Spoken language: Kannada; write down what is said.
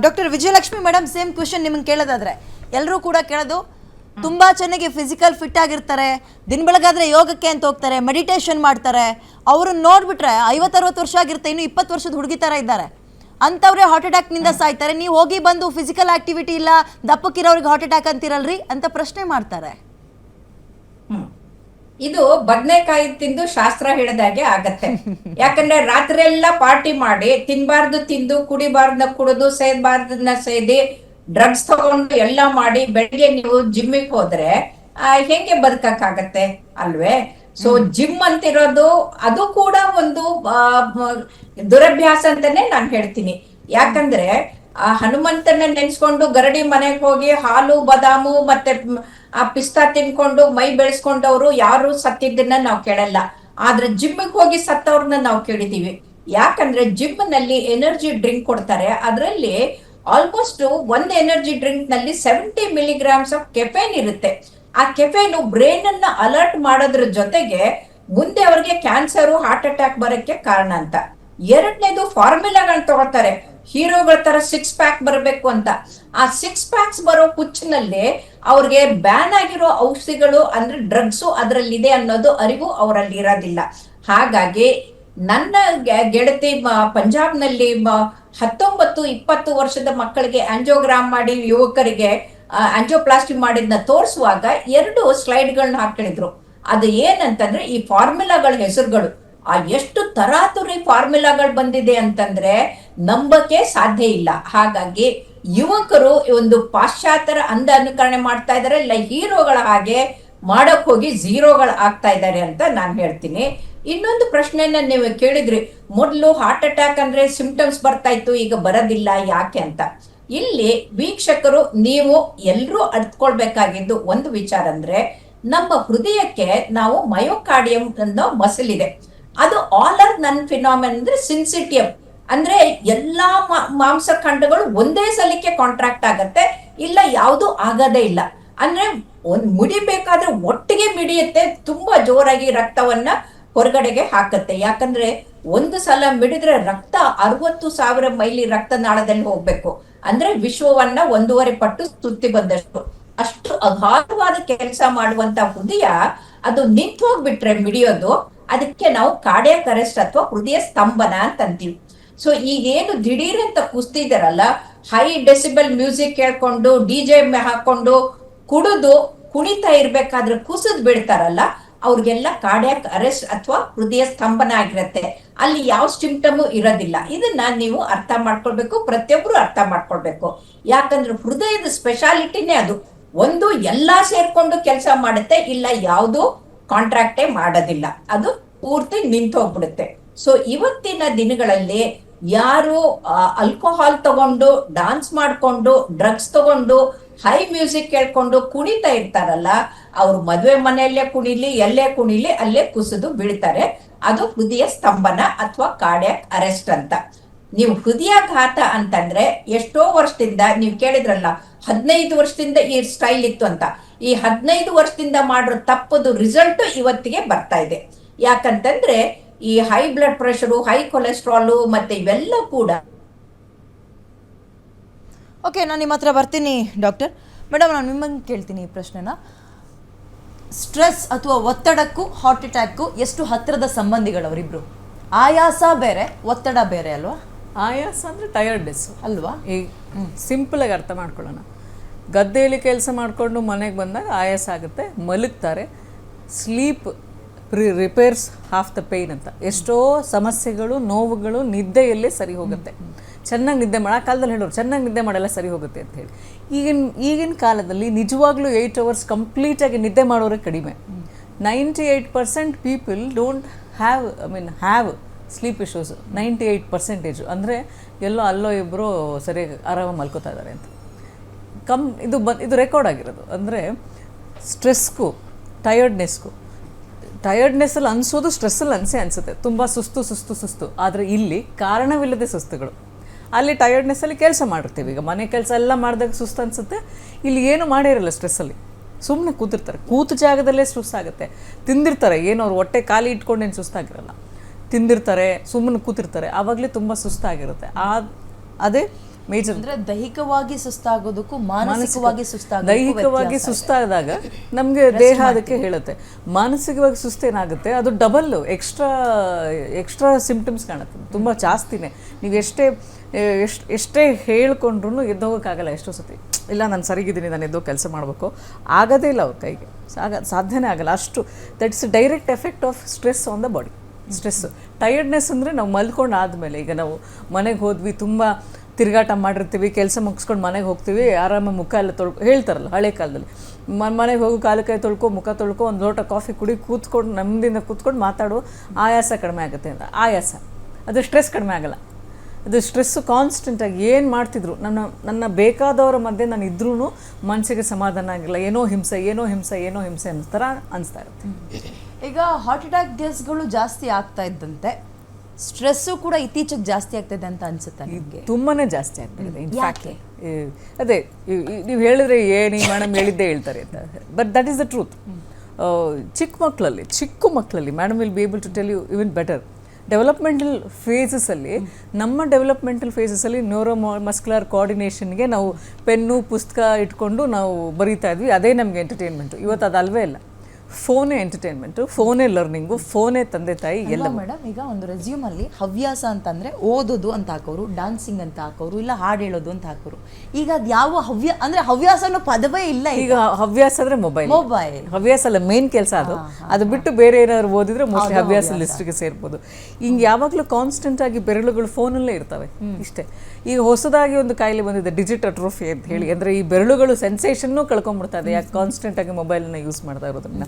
Doctor Vijayalakshmi madam, same question ನಿಮಗೆ ಕೇಳೋದಾದ್ರೆ, ಎಲ್ಲರೂ ಕೂಡ ಕೇಳೋದು ತುಂಬ ಚೆನ್ನಾಗಿ ಫಿಸಿಕಲ್ ಫಿಟ್ ಆಗಿರ್ತಾರೆ, ದಿನ ಬೆಳಗಾದ್ರೆ ಯೋಗಕ್ಕೆ ಅಂತ ಹೋಗ್ತಾರೆ, ಮೆಡಿಟೇಷನ್ ಮಾಡ್ತಾರೆ, ಅವ್ರನ್ನ ನೋಡ್ಬಿಟ್ರೆ 50-60 ವರ್ಷ ಆಗಿರುತ್ತೆ, ಇನ್ನು 20 ವರ್ಷದ ಹುಡುಗಿ ಥರ ಇದ್ದಾರೆ, ಅಂಥವ್ರೆ ಹಾರ್ಟ್ ಅಟ್ಯಾಕ್ನಿಂದ ಸಾಯ್ತಾರೆ. ನೀವು ಹೋಗಿ ಬಂದು ಫಿಸಿಕಲ್ ಆಕ್ಟಿವಿಟಿ ಇಲ್ಲ, ದಪ್ಪಕ್ಕಿರೋರಿಗೆ ಹಾರ್ಟ್ ಅಟ್ಯಾಕ್ ಅಂತಿರಲ್ರಿ ಅಂತ ಪ್ರಶ್ನೆ ಮಾಡ್ತಾರೆ. ಇದು ಬದನೆಕಾಯಿ ತಿಂದು ಶಾಸ್ತ್ರ ಹೇಳಿದಾಗೆ ಆಗತ್ತೆ. ಯಾಕಂದ್ರೆ ರಾತ್ರಿ ಎಲ್ಲ ಪಾರ್ಟಿ ಮಾಡಿ, ತಿನ್ಬಾರ್ದು ತಿಂದು, ಕುಡಿಬಾರ್ದ ಕುಡಿದು, ಸೇದಬಾರ್ದನ್ನ ಸೇದಿ, ಡ್ರಗ್ಸ್ ತಗೊಂಡು ಎಲ್ಲ ಮಾಡಿ ಬೆಳಿಗ್ಗೆ ನೀವು ಜಿಮ್ಮಿಗೆ ಹೋದ್ರೆ ಹೆಂಗೆ ಬದುಕಕ್ಕಾಗತ್ತೆ ಅಲ್ವೇ? ಸೊ ಜಿಮ್ ಅಂತಿರೋದು ಅದು ಕೂಡ ಒಂದು ದುರಭ್ಯಾಸ ಅಂತಾನೆ ನಾನು ಹೇಳ್ತೀನಿ. ಯಾಕಂದ್ರೆ ಆ ಹನುಮಂತನ ನೆನ್ಸ್ಕೊಂಡು ಗರಡಿ ಮನೆಗೆ ಹೋಗಿ ಹಾಲು ಬಾದಾಮು ಮತ್ತೆ ಆ ಪಿಸ್ತಾ ತಿನ್ಕೊಂಡು ಮೈ ಬೆಳೆಸ್ಕೊಂಡವ್ರು ಯಾರು ಸತ್ತಿದ್ದನ್ನ ನಾವು ಕೇಳಲ್ಲ. ಆದ್ರೆ ಜಿಮ್ಮಿಗೆ ಹೋಗಿ ಸತ್ತವ್ರನ್ನ ನಾವು ಕೇಳಿದೀವಿ. ಯಾಕಂದ್ರೆ ಜಿಮ್ ನಲ್ಲಿ ಎನರ್ಜಿ ಡ್ರಿಂಕ್ ಕೊಡ್ತಾರೆ. ಅದರಲ್ಲಿ ಆಲ್ಮೋಸ್ಟ್ ಒಂದು ಎನರ್ಜಿ ಡ್ರಿಂಕ್ ನಲ್ಲಿ 70 ಮಿಲಿಗ್ರಾಮ್ಸ್ ಆಫ್ ಕೆಫೇನ್ ಇರುತ್ತೆ. ಆ ಕೆಫೇನು ಬ್ರೈನ್ ಅನ್ನ ಅಲರ್ಟ್ ಮಾಡೋದ್ರ ಜೊತೆಗೆ ಮುಂದೆ ಅವ್ರಿಗೆ ಕ್ಯಾನ್ಸರ್, ಹಾರ್ಟ್ ಅಟ್ಯಾಕ್ ಬರೋಕ್ಕೆ ಕಾರಣ ಅಂತ. ಎರಡನೇದು ಫಾರ್ಮುಲಾಗಳನ್ನ ತಗೋತಾರೆ, ಹೀರೋಗಳ ತರ 6 ಪ್ಯಾಕ್ ಬರಬೇಕು ಅಂತ. ಆ 6 ಪ್ಯಾಕ್ಸ್ ಬರೋ ಹುಚ್ಚಿನಲ್ಲಿ ಅವ್ರಿಗೆ ಬ್ಯಾನ್ ಆಗಿರೋ ಔಷಧಿಗಳು ಅಂದ್ರೆ ಡ್ರಗ್ಸು ಅದರಲ್ಲಿದೆ ಅನ್ನೋದು ಅರಿವು ಅವರಲ್ಲಿ ಇರೋದಿಲ್ಲ. ಹಾಗಾಗಿ ನನ್ನ ಗೆಳತಿ ಪಂಜಾಬ್ನಲ್ಲಿ 19-20 ವರ್ಷದ ಮಕ್ಕಳಿಗೆ ಆಂಜಿಯೋಗ್ರಾಮ್ ಮಾಡಿ ಯುವಕರಿಗೆ ಆಂಜಿಯೋಪ್ಲಾಸ್ಟಿ ಮಾಡಿದ್ನ ತೋರಿಸುವಾಗ 2 ಸ್ಲೈಡ್ಗಳನ್ನ ಹಾಕಿದ್ರು. ಅದು ಏನಂತಂದ್ರೆ ಈ ಫಾರ್ಮುಲಾಗಳ ಹೆಸರುಗಳು. ಎಷ್ಟು ತರಾತುರಿ ಫಾರ್ಮುಲಾಗಳು ಬಂದಿದೆ ಅಂತಂದ್ರೆ ನಂಬಕ್ಕೆ ಸಾಧ್ಯ ಇಲ್ಲ. ಹಾಗಾಗಿ ಯುವಕರು ಒಂದು ಪಾಶ್ಚಾತ್ಯರ ಅಂಧ ಅನುಕರಣೆ ಮಾಡ್ತಾ ಇದಾರೆ, ಇಲ್ಲ ಹೀರೋಗಳ ಹಾಗೆ ಮಾಡಕ್ ಹೋಗಿ ಝೀರೋಗಳು ಆಗ್ತಾ ಇದ್ದಾರೆ ಅಂತ ನಾನು ಹೇಳ್ತೀನಿ. ಇನ್ನೊಂದು ಪ್ರಶ್ನೆನ ನೀವು ಕೇಳಿದ್ರಿ, ಮೊದಲು ಹಾರ್ಟ್ ಅಟ್ಯಾಕ್ ಅಂದ್ರೆ ಸಿಂಪ್ಟಮ್ಸ್ ಬರ್ತಾ ಇತ್ತು, ಈಗ ಬರೋದಿಲ್ಲ ಯಾಕೆ ಅಂತ. ಇಲ್ಲಿ ವೀಕ್ಷಕರು ನೀವು ಎಲ್ಲರೂ ಅರ್ಥಕೊಳ್ಬೇಕಾಗಿದ್ದು ಒಂದು ವಿಚಾರ ಅಂದ್ರೆ, ನಮ್ಮ ಹೃದಯಕ್ಕೆ ನಾವು ಮಯೋಕಾರ್ಡಿಯಂ ಅನ್ನೋ ಮಸಲ್ ಇದೆ. ಅದು ಆಲ್ ಆರ್ ನನ್ ಫಿನಾಮಿನನ್ ಅಂದ್ರೆ ಸಿನ್ಸಿಟಿಯಂ ಅಂದ್ರೆ ಎಲ್ಲಾ ಮಾಂಸಖಂಡಗಳು ಒಂದೇ ಸಲಕ್ಕೆ ಕಾಂಟ್ರಾಕ್ಟ್ ಆಗತ್ತೆ, ಇಲ್ಲ ಯಾವುದು ಆಗದೇ ಇಲ್ಲ. ಅಂದ್ರೆ ಮುಡಿಬೇಕಾದ್ರೆ ಒಟ್ಟಿಗೆ ಮಿಡಿಯುತ್ತೆ, ತುಂಬಾ ಜೋರಾಗಿ ರಕ್ತವನ್ನ ಹೊರಗಡೆಗೆ ಹಾಕತ್ತೆ. ಯಾಕಂದ್ರೆ ಒಂದು ಸಲ ಮಿಡಿದ್ರೆ ರಕ್ತ 60,000 ಮೈಲಿ ರಕ್ತನಾಳದಲ್ಲಿ ಹೋಗ್ಬೇಕು. ಅಂದ್ರೆ ವಿಶ್ವವನ್ನ 1.5 ಪಟ್ಟು ಸುತ್ತಿ ಬಂದಷ್ಟು. ಅಷ್ಟು ಅಗಾಧವಾದ ಕೆಲಸ ಮಾಡುವಂತ ಹೃದಯ ಅದು ನಿಂತು ಹೋಗ್ಬಿಟ್ರೆ ಮಿಡಿಯೋದು, ಅದಕ್ಕೆ ನಾವು ಕಾರ್ಡಿಯಾಕ್ ಅರೆಸ್ಟ್ ಅಥವಾ ಹೃದಯ ಸ್ತಂಭನ ಅಂತ ಅಂತೀವಿ. ಸೊ ಈಗೇನು ದಿಢೀರ್ ಅಂತ ಕುಸ್ತಿದಾರಲ್ಲ, ಹೈ ಡೆಸಿಬಲ್ ಮ್ಯೂಸಿಕ್ ಕೇಳ್ಕೊಂಡು DJ ಹಾಕೊಂಡು ಕುಡಿದು ಕುಣಿತಾ ಇರ್ಬೇಕಾದ್ರೆ ಕುಸಿದ್ ಬೀಳ್ತಾರಲ್ಲ, ಅವ್ರಿಗೆಲ್ಲ ಕಾರ್ಡಿಯಾಕ್ ಅರೆಸ್ಟ್ ಅಥವಾ ಹೃದಯ ಸ್ತಂಭನ ಆಗಿರತ್ತೆ. ಅಲ್ಲಿ ಯಾವ ಸಿಂಪ್ಟಮು ಇರೋದಿಲ್ಲ. ಇದನ್ನ ನೀವು ಅರ್ಥ ಮಾಡ್ಕೊಳ್ಬೇಕು, ಪ್ರತಿಯೊಬ್ರು ಅರ್ಥ ಮಾಡ್ಕೊಳ್ಬೇಕು. ಯಾಕಂದ್ರೆ ಹೃದಯದ ಸ್ಪೆಷಾಲಿಟಿನೇ ಅದು. ಒಂದು ಎಲ್ಲಾ ಸೇರ್ಕೊಂಡು ಕೆಲಸ ಮಾಡುತ್ತೆ, ಇಲ್ಲ ಯಾವುದು ಕಾಂಟ್ರಾಕ್ಟೇ ಮಾಡೋದಿಲ್ಲ, ಅದು ಪೂರ್ತಿ ನಿಂತು ಹೋಗ್ಬಿಡುತ್ತೆ. ಸೊ ಇವತ್ತಿನ ದಿನಗಳಲ್ಲಿ ಯಾರು ಆಲ್ಕೋಹಾಲ್ ತಗೊಂಡು, ಡಾನ್ಸ್ ಮಾಡ್ಕೊಂಡು, ಡ್ರಗ್ಸ್ ತಗೊಂಡು, ಹೈ ಮ್ಯೂಸಿಕ್ ಕೇಳ್ಕೊಂಡು ಕುಣಿತಾ ಇರ್ತಾರಲ್ಲ, ಅವ್ರು ಮದುವೆ ಮನೆಯಲ್ಲೇ ಕುಣಿಲಿ, ಎಲ್ಲೇ ಕುಣಿಲಿ ಅಲ್ಲೇ ಕುಸಿದು ಬೀಳ್ತಾರೆ. ಅದು ಹೃದಯ ಸ್ತಂಭನ ಅಥವಾ ಕಾರ್ಡಿಯಾಕ್ ಅರೆಸ್ಟ್ ಅಂತ. ನೀವು ಹೃದಯಾಘಾತ ಅಂತಂದ್ರೆ ಎಷ್ಟೋ ವರ್ಷದಿಂದ ನೀವು ಕೇಳಿದ್ರಲ್ಲ, 15 ವರ್ಷದಿಂದ ಈ ಸ್ಟೈಲ್ ಇತ್ತು ಅಂತ. ಈ 15 ವರ್ಷದಿಂದ ಮಾಡಿರೋ ತಪ್ಪದು ರಿಸಲ್ಟ್ ಇವತ್ತಿಗೆ ಬರ್ತಾ ಇದೆ. ಯಾಕಂತಂದ್ರೆ ಈ high blood pressure, high cholesterol ಮತ್ತೆ ಇವೆಲ್ಲ ಕೂಡ. ಓಕೆ, ನಾನು ನಿಮ್ಮ ಹತ್ರ ಬರ್ತೀನಿ ಡಾಕ್ಟರ್. ಮೇಡಮ್, ನಾನು ನಿಮ್ಮನ್ನು ಕೇಳ್ತೀನಿ ಈ ಪ್ರಶ್ನೆನ. ಸ್ಟ್ರೆಸ್ ಅಥವಾ ಒತ್ತಡಕ್ಕೂ ಹಾರ್ಟ್ ಅಟ್ಯಾಕ್ಕು ಎಷ್ಟು ಹತ್ತಿರದ ಸಂಬಂಧಿಗಳವರಿಬ್ರು? ಆಯಾಸ ಬೇರೆ, ಒತ್ತಡ ಬೇರೆ ಅಲ್ವಾ? ಆಯಾಸ ಅಂದರೆ ಟಯರ್ಡ್ನೆಸ್ ಅಲ್ವಾ? ಈಗ ಸಿಂಪಲಾಗಿ ಅರ್ಥ ಮಾಡ್ಕೊಳ್ಳೋಣ. ಗದ್ದೆಯಲ್ಲಿ ಕೆಲಸ ಮಾಡಿಕೊಂಡು ಮನೆಗೆ ಬಂದಾಗ ಆಯಾಸ ಆಗುತ್ತೆ, ಮಲಗ್ತಾರೆ. Sleep repairs half the pain ಅಂತ. ಎಷ್ಟೋ ಸಮಸ್ಯೆಗಳು, ನೋವುಗಳು ನಿದ್ದೆಯಲ್ಲೇ ಸರಿ ಹೋಗುತ್ತೆ. ಚೆನ್ನಾಗಿ ನಿದ್ದೆ ಆ ಕಾಲದಲ್ಲಿ ಹೇಳೋರು ಚೆನ್ನಾಗಿ ನಿದ್ದೆ ಮಾಡೆಲ್ಲ ಸರಿ ಹೋಗುತ್ತೆ ಅಂತ ಹೇಳಿ. ಈಗಿನ ಕಾಲದಲ್ಲಿ ನಿಜವಾಗ್ಲೂ 8 hours ಕಂಪ್ಲೀಟಾಗಿ ನಿದ್ದೆ ಮಾಡೋರೇ ಕಡಿಮೆ. 98% people don't have sleep issues. 98% ಅಂದರೆ ಎಲ್ಲೋ ಅಲ್ಲೋ ಇಬ್ಬರು ಸರಿಯಾಗಿ ಆರಾಮಾಗಿ ಮಲ್ಕೋತಾ ಇದ್ದಾರೆ ಅಂತ. ಇದು ರೆಕಾರ್ಡ್ ಆಗಿರೋದು. ಅಂದರೆ ಸ್ಟ್ರೆಸ್ಗೂ ಟಯರ್ಡ್ನೆಸ್ಸಲ್ಲಿ ಅನಿಸೋದು ಸ್ಟ್ರೆಸ್ಸಲ್ಲಿ ಅನಿಸುತ್ತೆ. ತುಂಬ ಸುಸ್ತು. ಆದರೆ ಇಲ್ಲಿ ಕಾರಣವಿಲ್ಲದೆ ಸುಸ್ತುಗಳು. ಅಲ್ಲಿ ಟಯರ್ಡ್ನೆಸ್ಸಲ್ಲಿ ಕೆಲಸ ಮಾಡಿರ್ತೀವಿ. ಈಗ ಮನೆ ಕೆಲಸ ಎಲ್ಲ ಮಾಡಿದಾಗ ಸುಸ್ತು ಅನಿಸುತ್ತೆ. ಇಲ್ಲಿ ಏನು ಮಾಡೇ ಇರಲ್ಲ ಸ್ಟ್ರೆಸ್ಸಲ್ಲಿ, ಸುಮ್ಮನೆ ಕೂತಿರ್ತಾರೆ. ಕೂತು ಜಾಗದಲ್ಲೇ ಸುಸ್ತಾಗುತ್ತೆ. ತಿಂದಿರ್ತಾರೆ, ಏನು ಅವ್ರು ಹೊಟ್ಟೆ ಖಾಲಿ ಇಟ್ಕೊಂಡೇನು ಸುಸ್ತಾಗಿರಲ್ಲ. ತಿಂದಿರ್ತಾರೆ, ಸುಮ್ಮನೆ ಕೂತಿರ್ತಾರೆ, ಆವಾಗಲೇ ತುಂಬ ಸುಸ್ತಾಗಿರುತ್ತೆ. ಅದೇ ಮೇಜರ್. ಅಂದ್ರೆ ದೈಹಿಕವಾಗಿ ಸುಸ್ತಾಗೋದಕ್ಕೂ ಮಾನಸಿಕವಾಗಿ ಸುಸ್ತಾಗೋದಕ್ಕೂ ದೈಹಿಕವಾಗಿ ಸುಸ್ತಾದಾಗ ನಮಗೆ ದೇಹ ಅದಕ್ಕೆ ಹೇಳುತ್ತೆ. ಮಾನಸಿಕವಾಗಿ ಸುಸ್ತೇನಾಗುತ್ತೆ, ಅದು ಡಬಲ್ ಎಕ್ಸ್ಟ್ರಾ ಸಿಂಪ್ಟಮ್ಸ್ ಕಾಣುತ್ತೆ, ತುಂಬ ಜಾಸ್ತಿನೇ. ನೀವು ಎಷ್ಟೇ ಹೇಳ್ಕೊಂಡ್ರು ಎದ್ದೋಗೋಕ್ಕಾಗಲ್ಲ. ಎಷ್ಟೋ ಸತಿ ಇಲ್ಲ ನಾನು ಸರಿಗಿದ್ದೀನಿ, ನಾನು ಎದ್ದೋ ಕೆಲಸ ಮಾಡಬೇಕು, ಆಗೋದೇ ಇಲ್ಲ ಅವ್ರ ಕೈಗೆ, ಸಾಧ್ಯನೇ ಆಗಲ್ಲ. ಅಷ್ಟು that's direct effect of stress on the body. Stress, tiredness ಅಂದರೆ ನಾವು ಮಲ್ಕೊಂಡು ಆದಮೇಲೆ, ಈಗ ನಾವು ಮನೆಗೆ ಹೋದ್ವಿ, ತುಂಬ ತಿರುಗಾಟ ಮಾಡಿರ್ತೀವಿ, ಕೆಲಸ ಮುಗಿಸ್ಕೊಂಡು ಮನೆಗೆ ಹೋಗ್ತೀವಿ, ಆರಾಮಾಗಿ ಮುಖ ಎಲ್ಲ ಹೇಳ್ತಾರಲ್ಲ ಹಳೆ ಕಾಲದಲ್ಲಿ, ಮನೆಗೆ ಹೋಗಿ ಕಾಲು ಕೈ ತೊಳ್ಕೊ, ಮುಖ ತೊಳ್ಕೊ, ಒಂದು ಲೋಟ ಕಾಫಿ ಕುಡಿ, ಕೂತ್ಕೊಂಡು ನೆಮ್ಮದಿಯಿಂದ ಕೂತ್ಕೊಂಡು ಮಾತಾಡೋ, ಆಯಾಸ ಕಡಿಮೆ ಆಗುತ್ತೆ ಅಂತ. ಆಯಾಸ ಅದು ಸ್ಟ್ರೆಸ್ ಕಡಿಮೆ ಆಗಲ್ಲ. ಅದು ಸ್ಟ್ರೆಸ್ಸು ಕಾನ್ಸ್ಟೆಂಟಾಗಿ ಏನು ಮಾಡ್ತಿದ್ರು, ನನ್ನ ಬೇಕಾದವರ ಮಧ್ಯೆ ನಾನು ಇದ್ರೂ ಮನಸ್ಸಿಗೆ ಸಮಾಧಾನ ಆಗಿಲ್ಲ, ಏನೋ ಹಿಂಸೆ ಅನ್ನೋ ಥರ ಅನಿಸ್ತಾ ಇರುತ್ತೆ. ಈಗ ಹಾರ್ಟ್ ಅಟ್ಯಾಕ್ ಕೇಸ್ಗಳು ಜಾಸ್ತಿ ಆಗ್ತಾ ಇದ್ದಂತೆ ಸ್ಟ್ರೆಸ್ಸು ಕೂಡ ಇತ್ತೀಚೆಗೆ ಜಾಸ್ತಿ ಆಗ್ತಿದೆ ಅಂತ ಅನ್ಸುತ್ತೆ ನಿಮಗೆ? ತುಂಬಾ ಜಾಸ್ತಿ ಆಗ್ತಿದೆ. ಇನ್ಫ್ಯಾಕ್ಟ್ ಅದೇ ನೀವು ಹೇಳಿದ್ರೆ ಏನು ಮೇಡಮ್ ಹೇಳಿದ್ದೇ ಹೇಳ್ತಾರೆ ಅಂತ, but that is the truth. ಚಿಕ್ಕ ಮಕ್ಕಳಲ್ಲಿ madam will be able to tell you even better. Developmental ಫೇಸಸಲ್ಲಿ, ನಮ್ಮ ಡೆವಲಪ್ಮೆಂಟಲ್ ಫೇಸಸಲ್ಲಿ ನ್ಯೂರೋಮಸ್ಕ್ಯುಲರ್ ಕೋಆರ್ಡಿನೇಷನ್ಗೆ ನಾವು ಪೆನ್ನು ಪುಸ್ತಕ ಇಟ್ಕೊಂಡು ನಾವು ಬರೀತಾ ಇದ್ವಿ, ಅದೇ ನಮಗೆ ಎಂಟರ್ಟೈನ್ಮೆಂಟು. ಇವತ್ತು ಅದು ಅಲ್ವೇ ಇಲ್ಲ. ಫೋನೇ ಎಂಟರ್ಟೈನ್ಮೆಂಟು, ಫೋನೇ ಲರ್ನಿಂಗು, ಫೋನೇ ತಂದೆ ತಾಯಿ ಎಲ್ಲ. ಮೇಡಮ್ ಈಗ ಒಂದು ರೆಸ್ಯೂಮಲ್ಲಿ ಹವ್ಯಾಸ ಅಂತಂದರೆ ಓದೋದು ಅಂತ ಹಾಕೋರು, ಡಾನ್ಸಿಂಗ್ ಅಂತ ಹಾಕೋರು, ಇಲ್ಲ ಹಾಡು ಹೇಳೋದು ಅಂತ ಹಾಕೋರು. ಈಗ ಅದು ಯಾವ ಹವ್ಯಾಸ ಅನ್ನೋ ಪದವೇ ಇಲ್ಲ. ಈಗ ಹವ್ಯಾಸ ಅಂದರೆ ಮೊಬೈಲ್ ಹವ್ಯಾಸ ಅಲ್ಲ, ಮೇನ್ ಕೆಲಸ ಅದು ಬಿಟ್ಟು ಬೇರೆ ಏನಾದ್ರು ಓದಿದ್ರೆ ಮೋಸ್ಟ್ಲಿ ಹವ್ಯಾಸ ಲಿಸ್ಟಿಗೆ ಸೇರ್ಬೋದು. ಹಿಂಗೆ ಯಾವಾಗಲೂ ಕಾನ್ಸ್ಟೆಂಟ್ ಆಗಿ ಬೆರಳುಗಳು ಫೋನಲ್ಲೇ ಇರ್ತವೆ, ಇಷ್ಟೇ. ಈಗ ಹೊಸದಾಗಿ ಒಂದು ಕಾಯಿಲೆ ಬಂದಿದೆ, ಡಿಜಿಟ್ ಅಟ್ರೋಫಿ ಅಂತ ಹೇಳಿ. ಅಂದರೆ ಈ ಬೆರಳುಗಳು ಸೆನ್ಸೇಷನ್ನೂ ಕಳ್ಕೊಂಡ್ಬಿಡ್ತಾ ಇದೆ, ಯಾಕೆ ಕಾನ್ಸ್ಟೆಂಟ್ ಆಗಿ ಮೊಬೈಲ್ನ ಯೂಸ್ ಮಾಡ್ತಾ ಇರೋದ್ರಿಂದ.